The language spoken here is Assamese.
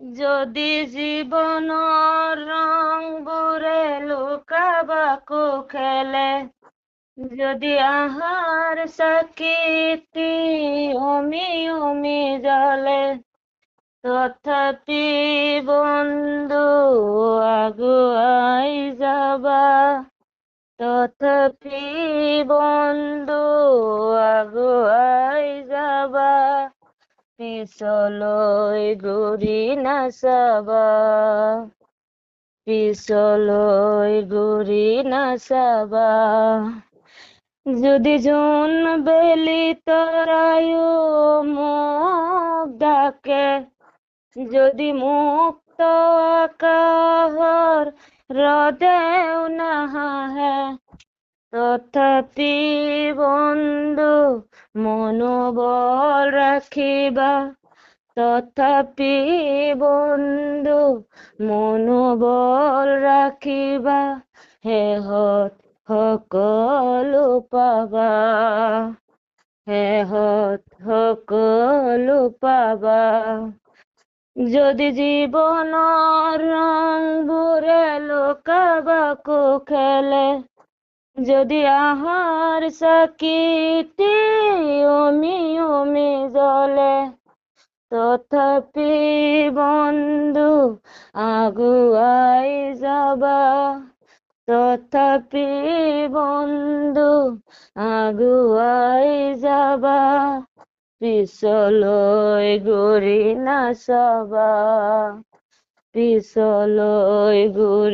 যদি জীৱনৰ ৰংবোৰে লুকাবাকো খেলে, যদি আহাৰ চাকিটি অমি অমি জ্বলে, তথাপি বন্ধু আগুৱাই যাবা, তথাপি বন্ধু আগুৱাই যাবা, পিছলৈ ঘূৰি নাচাবা, পিছলৈ ঘূৰি নাচাবা। যদি জোনবেলি তৰায়ো মোক ডাকে, যদি মুক্ত আকাশৰ ৰদেও নাহাহে, তথাপি বন্ধু মনোবল ৰাখিবা, তথাপি বন্ধু মনোবল ৰাখিবা, শেষত সকলো পাবা, শেষত সকলো পাবা। যদি জীৱনৰ ৰংবোৰে লুকাবাকো খেলে, যদি আহাৰ চাকিটি অমি অমি জ্বলে, তথাপি বন্ধু আগুৱাই যাবা, তথাপি বন্ধু আগুৱাই যাবা, পিছলৈ ঘূৰি নাচাবা, পিছলৈ ঘূৰি